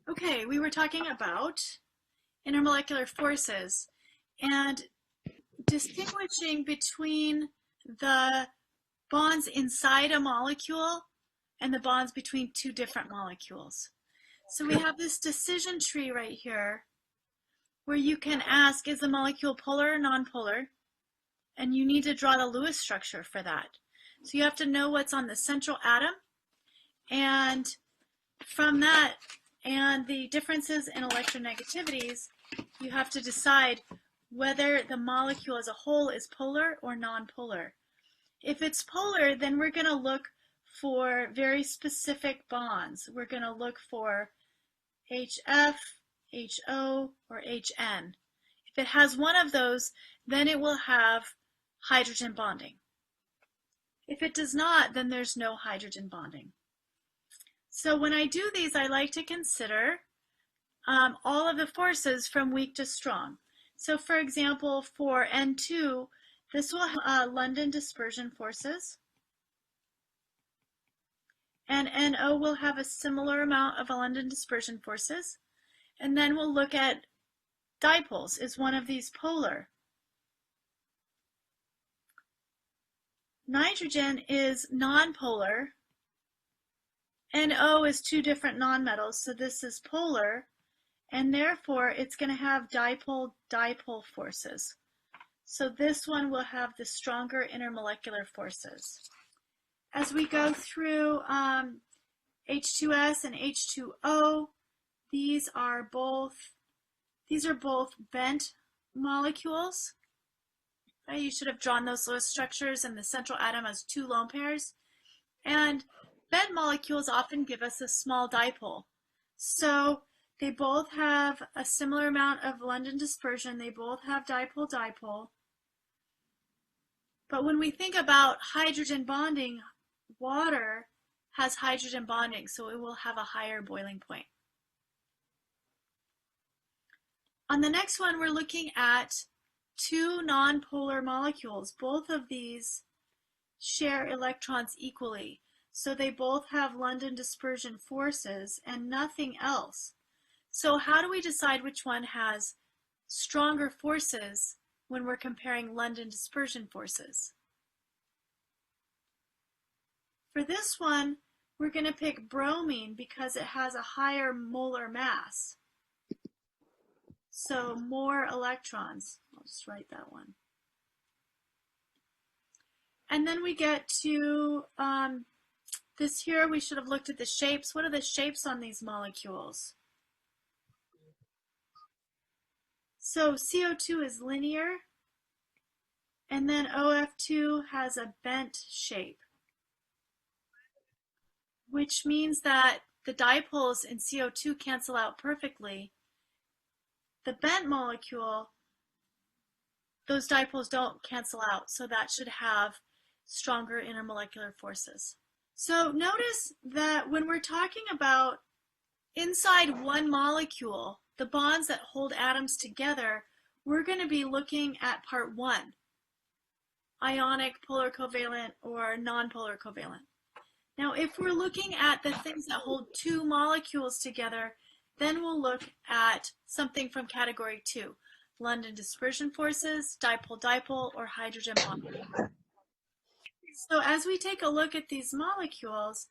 Okay, we were talking about intermolecular forces and distinguishing between the bonds inside a molecule and the bonds between two different molecules. So we have this decision tree right here where you can ask, is the molecule polar or nonpolar? And you need to draw the Lewis structure for that. So you have to know what's on the central atom, and from that and the differences in electronegativities, you have to decide whether the molecule as a whole is polar or nonpolar. If it's polar, then we're going to look for very specific bonds. We're going to look for HF, HO, or HN. If it has one of those, then it will have hydrogen bonding. If it does not, then there's no hydrogen bonding. So when I do these, I like to consider all of the forces from weak to strong. So for example, for N2, this will have London dispersion forces. And NO will have a similar amount of London dispersion forces. And then we'll look at dipoles. Is one of these polar? Nitrogen is nonpolar. NO is two different nonmetals, so this is polar, and therefore it's going to have dipole-dipole forces. So this one will have the stronger intermolecular forces. As we go through H2S and H2O, these are both bent molecules. Right? You should have drawn those Lewis structures, and the central atom has two lone pairs. And bent molecules often give us a small dipole. So they both have a similar amount of London dispersion. They both have dipole-dipole. But when we think about hydrogen bonding, water has hydrogen bonding, so it will have a higher boiling point. On the next one, we're looking at two nonpolar molecules. Both of these share electrons equally. So they both have London dispersion forces and nothing else. So how do we decide which one has stronger forces when we're comparing London dispersion forces? For this one, we're going to pick bromine because it has a higher molar mass. So more electrons. I'll just write that one. And then we get to this here. We should have looked at the shapes. What are the shapes on these molecules? So CO2 is linear, and then OF2 has a bent shape, which means that the dipoles in CO2 cancel out perfectly. The bent molecule, those dipoles don't cancel out, so that should have stronger intermolecular forces. So notice that when we're talking about inside one molecule, the bonds that hold atoms together, we're going to be looking at part one, ionic, polar covalent, or nonpolar covalent. Now, if we're looking at the things that hold two molecules together, then we'll look at something from category 2, London dispersion forces, dipole-dipole, or hydrogen bonding. So as we take a look at these molecules,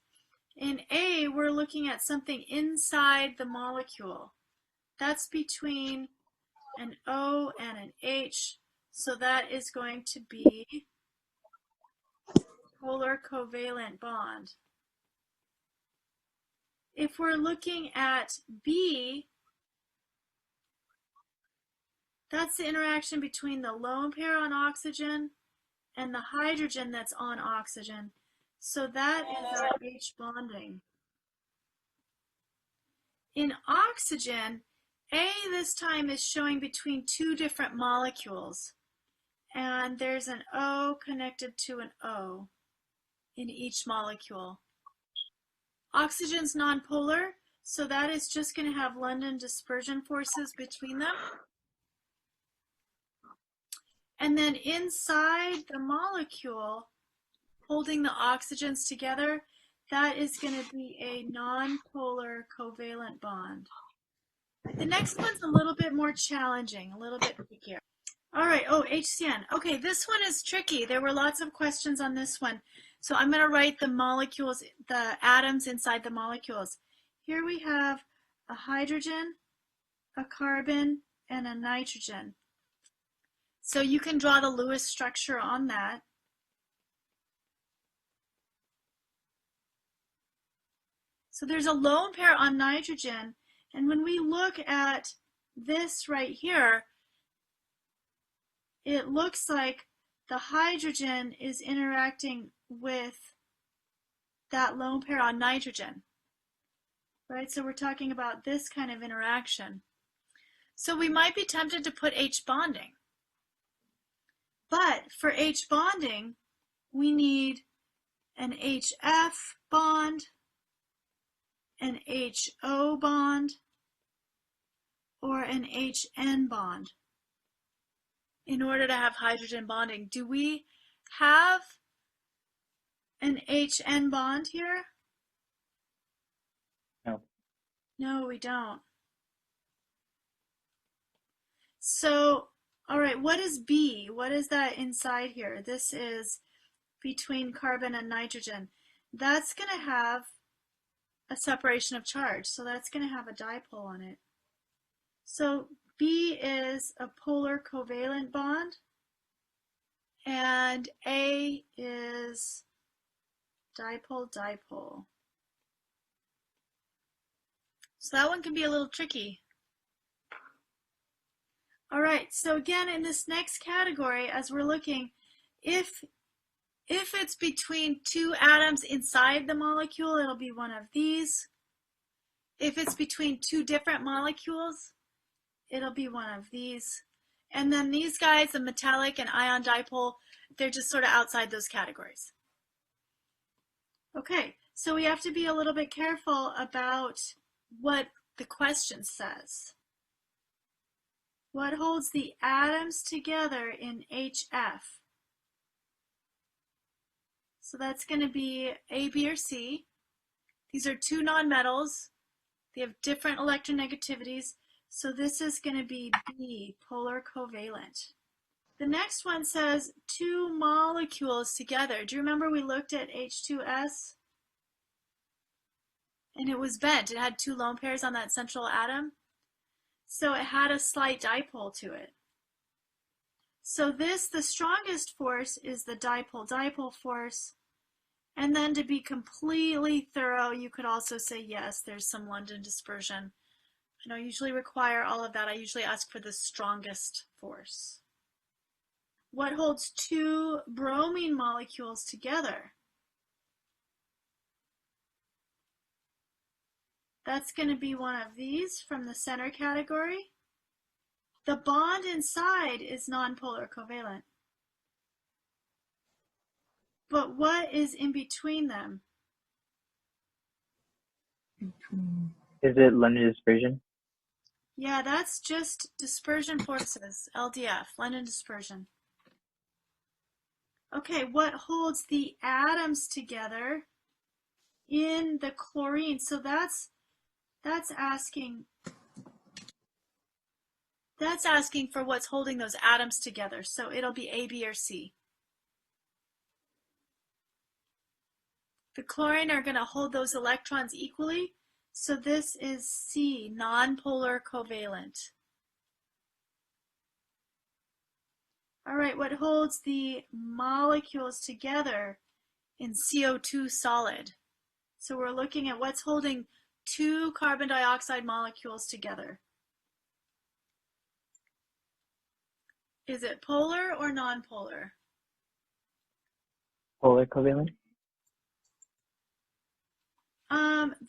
in A, we're looking at something inside the molecule. That's between an O and an H, so that is going to be polar covalent bond. If we're looking at B, that's the interaction between the lone pair on oxygen and the hydrogen that's on oxygen. So that is our H bonding. In oxygen, A this time is showing between two different molecules. And there's an O connected to an O in each molecule. Oxygen's nonpolar, so that is just going to have London dispersion forces between them. And then inside the molecule, holding the oxygens together, that is going to be a nonpolar covalent bond. The next one's a little bit more challenging, a little bit trickier. All right, oh, HCN. Okay, this one is tricky. There were lots of questions on this one. So I'm going to write the molecules, the atoms inside the molecules. Here we have a hydrogen, a carbon, and a nitrogen. So you can draw the Lewis structure on that. So there's a lone pair on nitrogen, and when we look at this right here, it looks like the hydrogen is interacting with that lone pair on nitrogen, right? So we're talking about this kind of interaction. So we might be tempted to put H bonding. But for H bonding, we need an HF bond, an HO bond, or an HN bond in order to have hydrogen bonding. Do we have an HN bond here? No. No, we don't. So, all right, what is B? What is that inside here? This is between carbon and nitrogen. That's going to have a separation of charge, so that's going to have a dipole on it. So B is a polar covalent bond, and A is dipole-dipole. So that one can be a little tricky. All right, so again, in this next category, as we're looking, if it's between two atoms inside the molecule, it'll be one of these. If it's between two different molecules, it'll be one of these. And then these guys, the metallic and ion dipole, they're just sort of outside those categories. Okay, so we have to be a little bit careful about what the question says. What holds the atoms together in HF? So that's going to be A, B, or C. These are two nonmetals. They have different electronegativities. So this is going to be B, polar covalent. The next one says two molecules together. Do you remember we looked at H2S? And it was bent. It had two lone pairs on that central atom. So it had a slight dipole to it. So this, the strongest force is the dipole-dipole force. And then to be completely thorough, you could also say, yes, there's some London dispersion. I don't usually require all of that. I usually ask for the strongest force. What holds two bromine molecules together? That's going to be one of these from the center category. The bond inside is nonpolar covalent. But what is in between them? Is it London dispersion? Yeah, that's just dispersion forces, LDF, London dispersion. Okay, what holds the atoms together in the chlorine? So that's asking for what's holding those atoms together. So it'll be A, B, or C. The chlorine are going to hold those electrons equally. So this is C, nonpolar covalent. All right, what holds the molecules together in CO2 solid? So we're looking at what's holding two carbon dioxide molecules together. Is it polar or nonpolar? Polar covalent?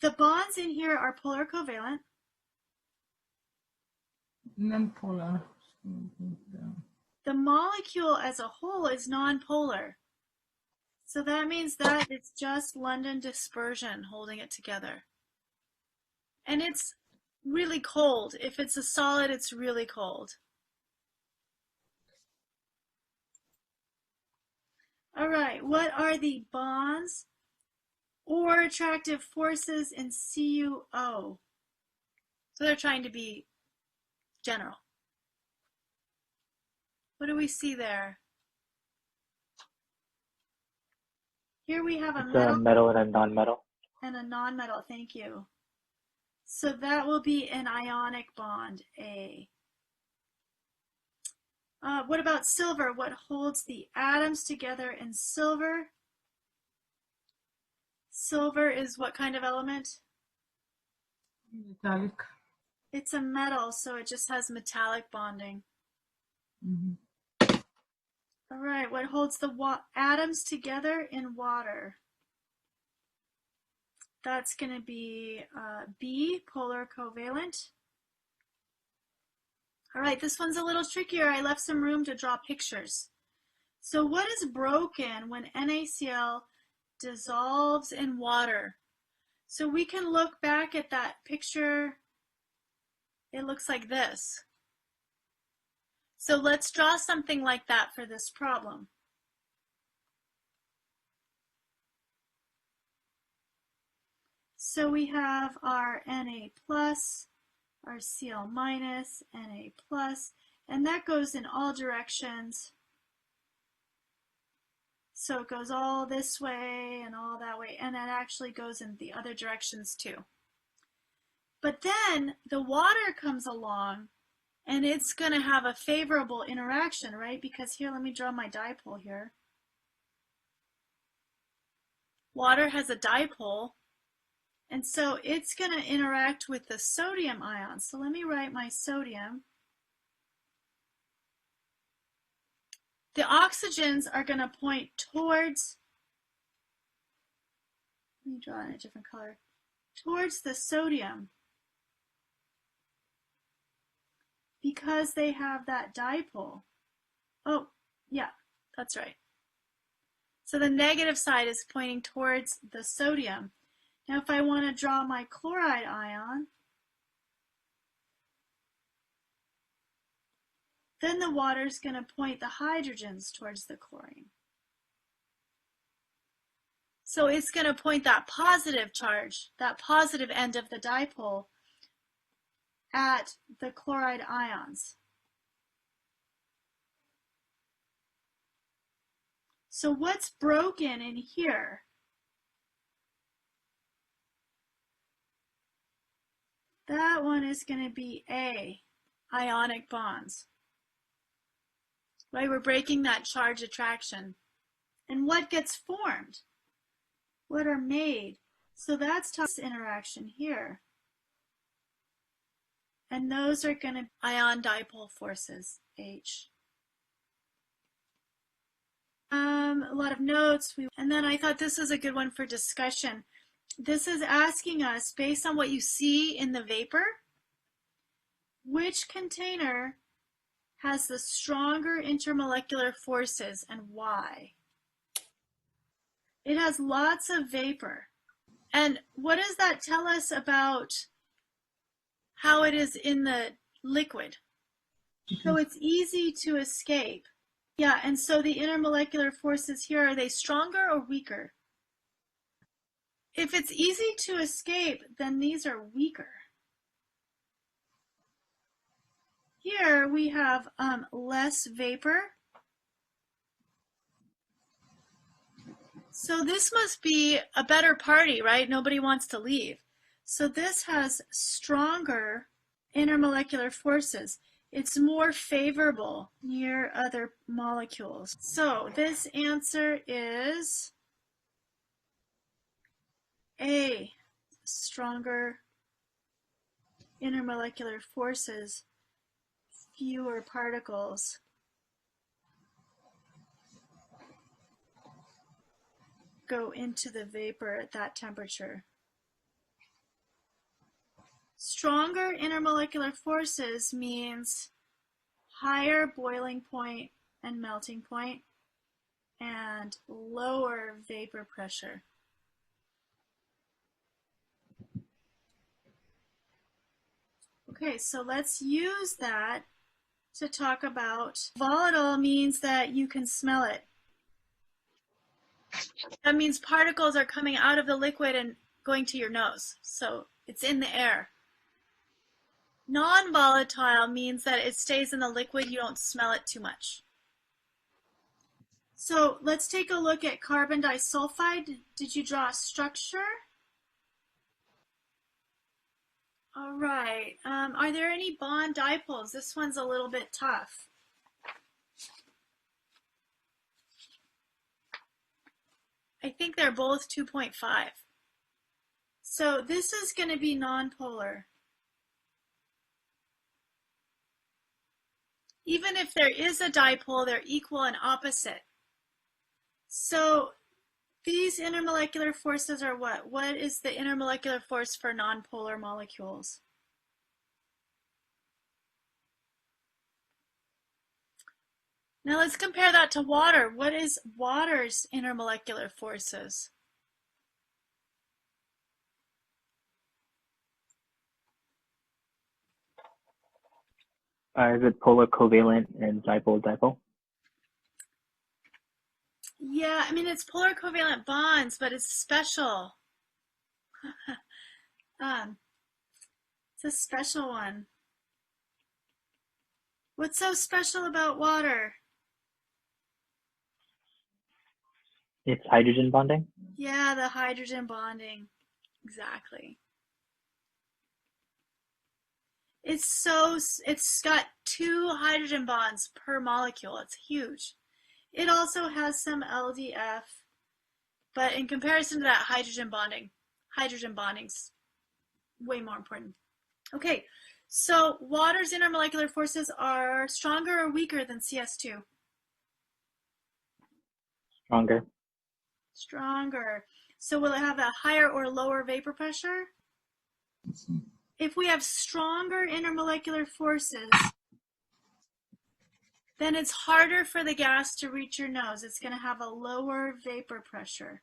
The bonds in here are polar covalent. Non-polar. The molecule as a whole is nonpolar. So that means that it's just London dispersion holding it together. And it's really cold. If it's a solid, it's really cold. All right, what are the bonds or attractive forces in CuO. So they're trying to be general. What do we see there? Here we have a It's metal a metal and a non-metal. and a non-metal. Thank you. So that will be an ionic bond, A. What about silver? What holds the atoms together in silver? Silver is what kind of element? Metallic. It's a metal, so it just has metallic bonding. All right, what holds the atoms together in water? That's going to be B, polar covalent. All right, this one's a little trickier. I left some room to draw pictures. So what is broken when NaCl dissolves in water? So we can look back at that picture. It looks like this. So let's draw something like that for this problem. So we have our Na plus, our Cl minus, Na plus, and that goes in all directions. So it goes all this way and all that way, and that actually goes in the other directions too. But then the water comes along and it's going to have a favorable interaction, right? Because here, let me draw my dipole here. Water has a dipole, and so it's going to interact with the sodium ion. So let me write my sodium. The oxygens are going to point towards, let me draw in a different color, towards the sodium because they have that dipole. Oh, yeah, that's right. So the negative side is pointing towards the sodium. Now if I want to draw my chloride ion, then the water is going to point the hydrogens towards the chlorine. So it's going to point that positive charge, that positive end of the dipole, at the chloride ions. So what's broken in here? That one is going to be A, ionic bonds. Right, we're breaking that charge attraction. And what gets formed? What are made? So that's this interaction here. And those are going to be ion dipole forces, H. A lot of notes. And then I thought this was a good one for discussion. This is asking us, based on what you see in the vapor, which container has the stronger intermolecular forces and why? It has lots of vapor. And what does that tell us about how it is in the liquid? So it's easy to escape. Yeah, and so the intermolecular forces here, are they stronger or weaker? If it's easy to escape, then these are weaker. Here we have less vapor. So this must be a better party, right? Nobody wants to leave. So this has stronger intermolecular forces. It's more favorable near other molecules. So this answer is A, stronger intermolecular forces, fewer particles. Go into the vapor at that temperature. Stronger intermolecular forces means higher boiling point and melting point and lower vapor pressure. Okay, so let's use that to talk about volatile means that you can smell it. That means particles are coming out of the liquid and going to your nose. So it's in the air. Non-volatile means that it stays in the liquid, you don't smell it too much. So let's take a look at carbon disulfide. Did you draw a structure? All right. Are there any bond dipoles? This one's a little bit tough. I think they're both 2.5. So this is going to be nonpolar. Even if there is a dipole, they're equal and opposite. So these intermolecular forces are what? What is the intermolecular force for nonpolar molecules? Now let's compare that to water. What is water's intermolecular forces? Is it polar covalent and dipole dipole? Yeah, I mean, it's polar covalent bonds, but it's special. It's a special one. What's so special about water? It's hydrogen bonding. Yeah, the hydrogen bonding. Exactly. It's got 2 hydrogen bonds per molecule. It's huge. It also has some LDF, but in comparison to that, hydrogen bonding's way more important. Okay, so water's intermolecular forces are stronger or weaker than CS2? Stronger. Stronger. So will it have a higher or lower vapor pressure? If we have stronger intermolecular forces, then it's harder for the gas to reach your nose. It's going to have a lower vapor pressure.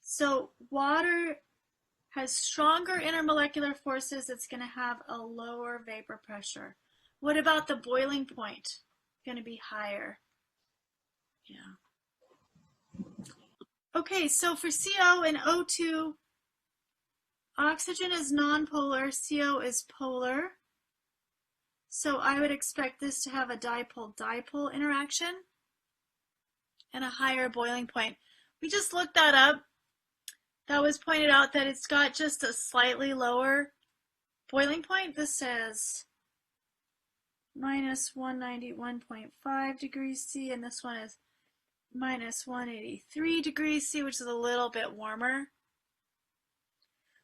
So water has stronger intermolecular forces. It's going to have a lower vapor pressure. What about the boiling point? Going to be higher. Yeah. Okay, so for CO and O2, oxygen is nonpolar, CO is polar. So I would expect this to have a dipole-dipole interaction and a higher boiling point. We just looked that up. That was pointed out that it's got just a slightly lower boiling point. This says minus 191.5 degrees C, and this one is minus 183 degrees C, which is a little bit warmer.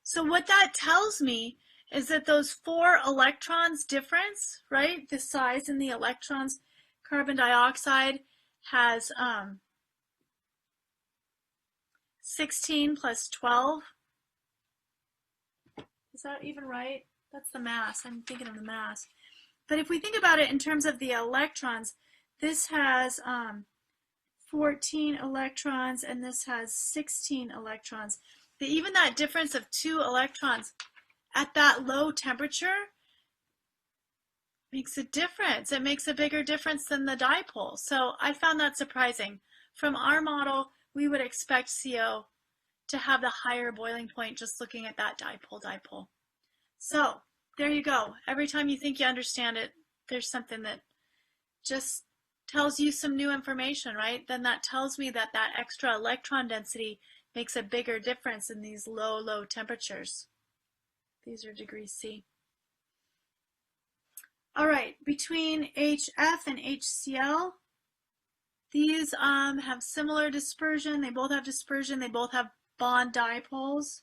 So what that tells me is that those 4 electrons difference, right? The size in the electrons, carbon dioxide has 16 plus 12. Is that even right? That's the mass. I'm thinking of the mass. But if we think about it in terms of the electrons, this has 14 electrons and this has 16 electrons. But even that difference of 2 electrons at that low temperature makes a difference. It makes a bigger difference than the dipole. So I found that surprising. From our model, we would expect CO to have the higher boiling point just looking at that dipole-dipole. So there you go. Every time you think you understand it, there's something that just tells you some new information, right? Then that tells me that that extra electron density makes a bigger difference in these low, low temperatures. These are degrees C. All right, between HF and HCl, these have similar dispersion. They both have dispersion. They both have bond dipoles,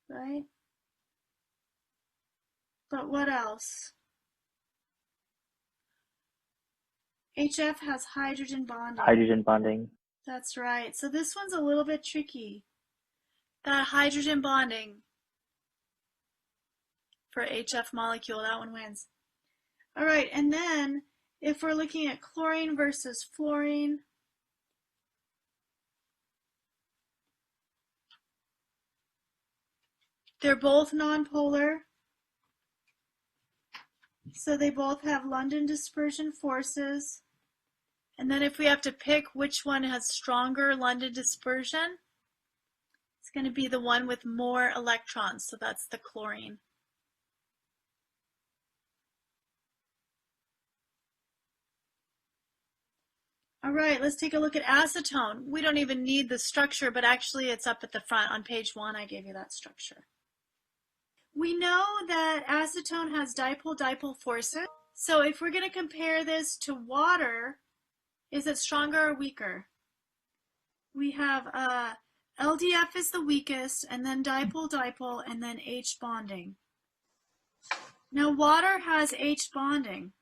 right? But what else? HF has hydrogen bonding. Hydrogen bonding. That's right. So this one's a little bit tricky. That hydrogen bonding for HF molecule, that one wins. All right, and then if we're looking at chlorine versus fluorine, they're both nonpolar. So they both have London dispersion forces, And then if we have to pick which one has stronger London dispersion, it's going to be the one with more electrons, so that's the chlorine. All right, let's take a look at acetone. We don't even need the structure, but actually it's up at the front. On page 1, I gave you that structure. We know that acetone has dipole-dipole forces. So if we're going to compare this to water, is it stronger or weaker? We have LDF is the weakest, and then dipole-dipole, and then H bonding. Now water has H bonding.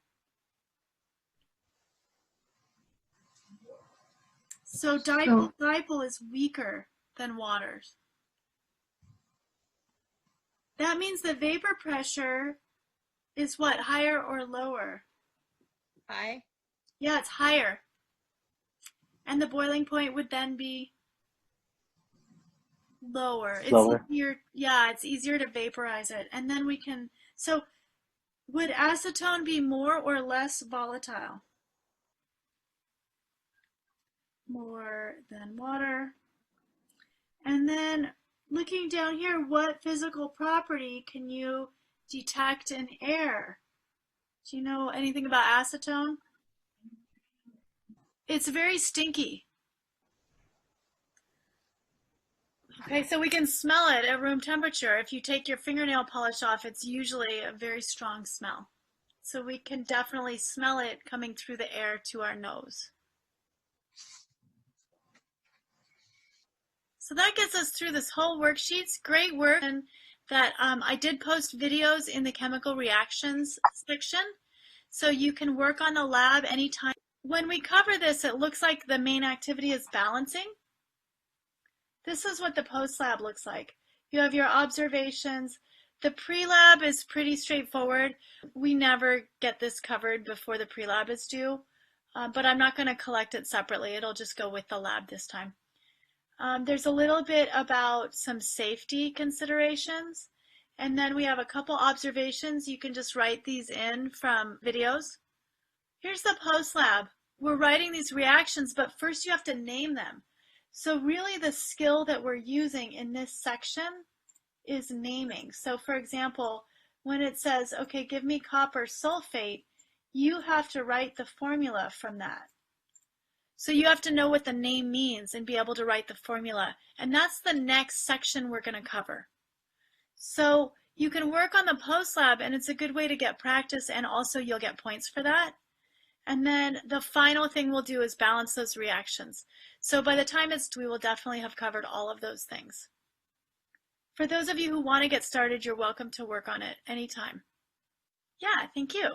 So dipole-dipole is weaker than water's. That means the vapor pressure is what, higher or lower? High. Yeah, it's higher. And the boiling point would then be lower. Lower. It's easier, yeah, it's easier to vaporize it. And then we can, so would acetone be more or less volatile? More than water. And then looking down here, what physical property can you detect in air? Do you know anything about acetone? It's very stinky. Okay, so we can smell it at room temperature. If you take your fingernail polish off, it's usually a very strong smell. So we can definitely smell it coming through the air to our nose. So that gets us through this whole worksheet. It's great work, and that I did post videos in the chemical reactions section, so you can work on the lab anytime. When we cover this, it looks like the main activity is balancing. This is what the post-lab looks like. You have your observations. The pre-lab is pretty straightforward. We never get this covered before the pre-lab is due, but I'm not going to collect it separately. It'll just go with the lab this time. There's a little bit about some safety considerations, and then we have a couple observations. You can just write these in from videos. Here's the post-lab. We're writing these reactions, but first you have to name them. So really the skill that we're using in this section is naming. So for example, when it says, okay, give me copper sulfate, you have to write the formula from that. So you have to know what the name means and be able to write the formula. And that's the next section we're going to cover. So you can work on the post-lab, and it's a good way to get practice, and also you'll get points for that. And then the final thing we'll do is balance those reactions. So by the time it's due, we will definitely have covered all of those things. For those of you who want to get started, you're welcome to work on it anytime. Yeah, thank you.